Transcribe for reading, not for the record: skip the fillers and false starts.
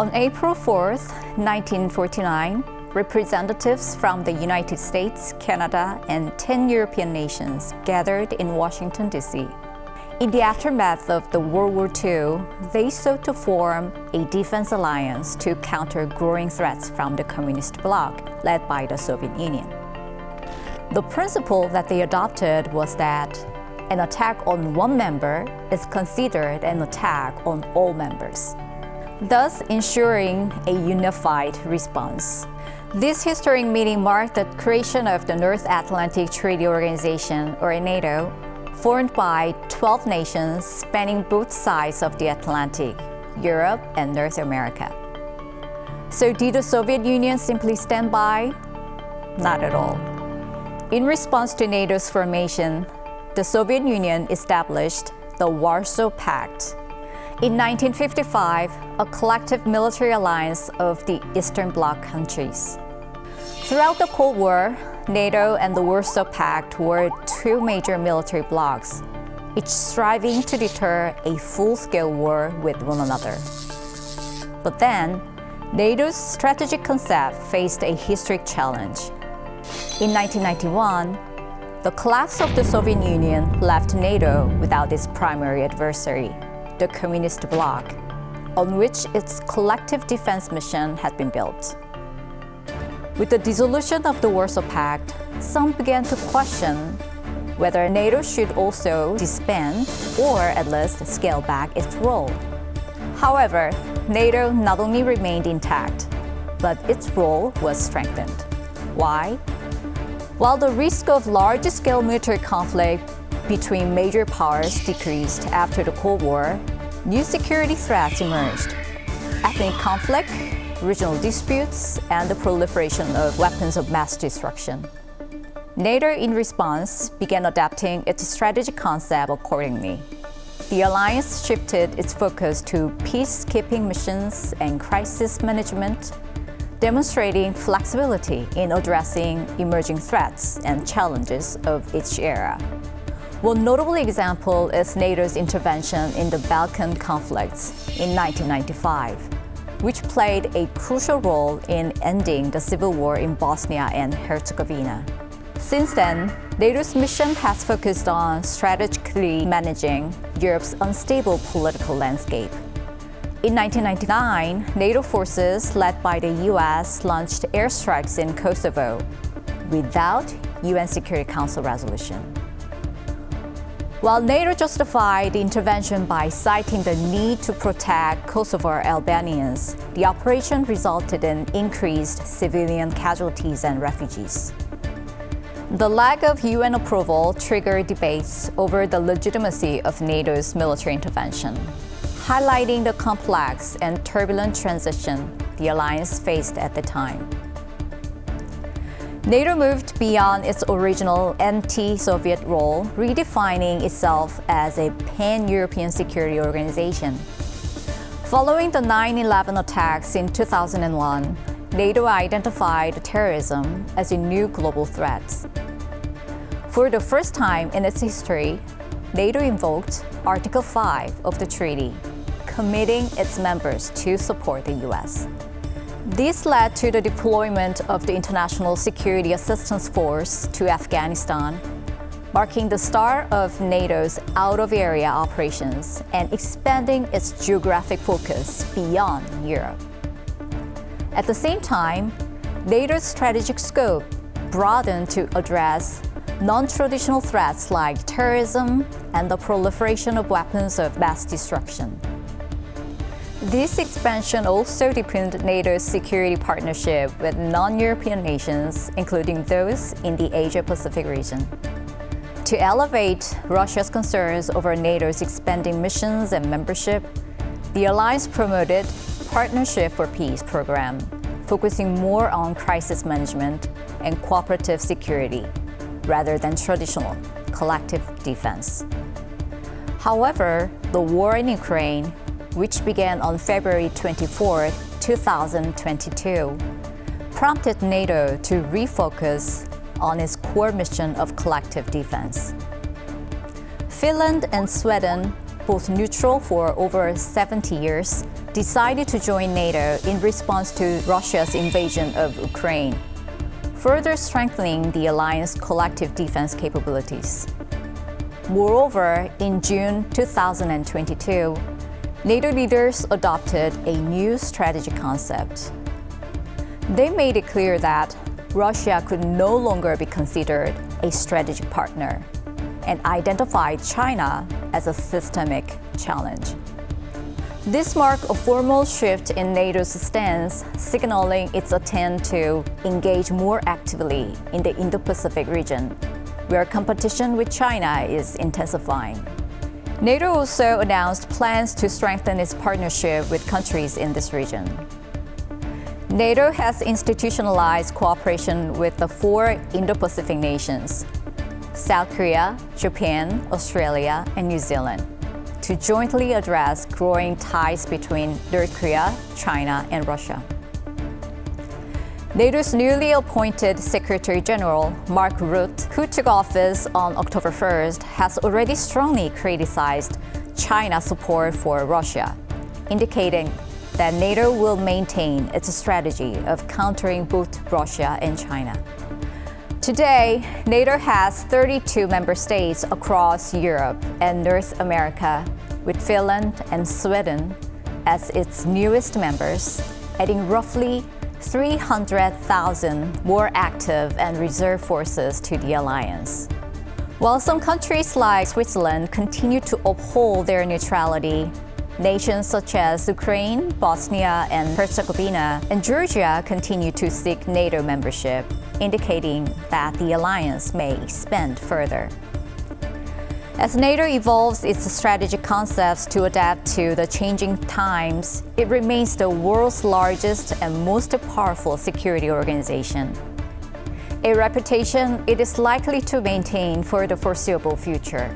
On April 4, 1949, representatives from the United States, Canada, and 10 European nations gathered in Washington, D.C. In the aftermath of the World War II, they sought to form a defense alliance to counter growing threats from the communist bloc led by the Soviet Union. The principle that they adopted was that an attack on one member is considered an attack on all members, thus ensuring a unified response. This historic meeting marked the creation of the North Atlantic Treaty Organization, or NATO, formed by 12 nations spanning both sides of the Atlantic, Europe and North America. So did the Soviet Union simply stand by? Not at all. In response to NATO's formation, the Soviet Union established the Warsaw Pact. In 1955, a collective military alliance of the Eastern Bloc countries. Throughout the Cold War, NATO and the Warsaw Pact were two major military blocs, each striving to deter a full-scale war with one another. But then, NATO's strategic concept faced a historic challenge. In 1991, the collapse of the Soviet Union left NATO without its primary adversary, the communist bloc, on which its collective defense mission had been built. With the dissolution of the Warsaw Pact, some began to question whether NATO should also disband or at least scale back its role. However, NATO not only remained intact, but its role was strengthened. Why? While the risk of large-scale military conflict between major powers decreased after the Cold War, new security threats emerged: ethnic conflict, regional disputes, and the proliferation of weapons of mass destruction. NATO, in response, began adapting its strategic concept accordingly. The alliance shifted its focus to peacekeeping missions and crisis management, demonstrating flexibility in addressing emerging threats and challenges of each era. One notable example is NATO's intervention in the Balkan conflicts in 1995, which played a crucial role in ending the civil war in Bosnia and Herzegovina. Since then, NATO's mission has focused on strategically managing Europe's unstable political landscape. In 1999, NATO forces led by the US launched airstrikes in Kosovo without UN Security Council resolution. While NATO justified the intervention by citing the need to protect Kosovar Albanians, the operation resulted in increased civilian casualties and refugees. The lack of UN approval triggered debates over the legitimacy of NATO's military intervention, highlighting the complex and turbulent transition the alliance faced at the time. NATO moved beyond its original anti-Soviet role, redefining itself as a pan-European security organization. Following the 9/11 attacks in 2001, NATO identified terrorism as a new global threat. For the first time in its history, NATO invoked Article 5 of the treaty, committing its members to support the US. This led to the deployment of the International Security Assistance Force to Afghanistan, marking the start of NATO's out-of-area operations and expanding its geographic focus beyond Europe. At the same time, NATO's strategic scope broadened to address non-traditional threats like terrorism and the proliferation of weapons of mass destruction. This expansion also deepened NATO's security partnership with non-European nations, including those in the Asia-Pacific region. To elevate Russia's concerns over NATO's expanding missions and membership, the alliance promoted Partnership for Peace program, focusing more on crisis management and cooperative security, rather than traditional collective defense. However, the war in Ukraine, which began on February 24, 2022, prompted NATO to refocus on its core mission of collective defense. Finland and Sweden both neutral for over 70 years, decided to join NATO in response to Russia's invasion of Ukraine, further strengthening the alliance's collective defense capabilities. Moreover, in June 2022, NATO leaders adopted a new strategic concept. They made it clear that Russia could no longer be considered a strategic partner and identified China as a systemic challenge. This marked a formal shift in NATO's stance, signaling its intent to engage more actively in the Indo-Pacific region, where competition with China is intensifying. NATO also announced plans to strengthen its partnership with countries in this region. NATO has institutionalized cooperation with the 4 Indo-Pacific nations, South Korea, Japan, Australia, and New Zealand, to jointly address growing ties between North Korea, China, and Russia. NATO's newly appointed Secretary General, Mark Rutte, who took office on October 1st, has already strongly criticized China's support for Russia, indicating that NATO will maintain its strategy of countering both Russia and China. Today, NATO has 32 member states across Europe and North America, with Finland and Sweden as its newest members, adding roughly 300,000 more active and reserve forces to the alliance. While some countries like Switzerland continue to uphold their neutrality, nations such as Ukraine, Bosnia and Herzegovina, and Georgia continue to seek NATO membership, indicating that the alliance may expand further. As NATO evolves its strategic concepts to adapt to the changing times, it remains the world's largest and most powerful security organization, a reputation it is likely to maintain for the foreseeable future.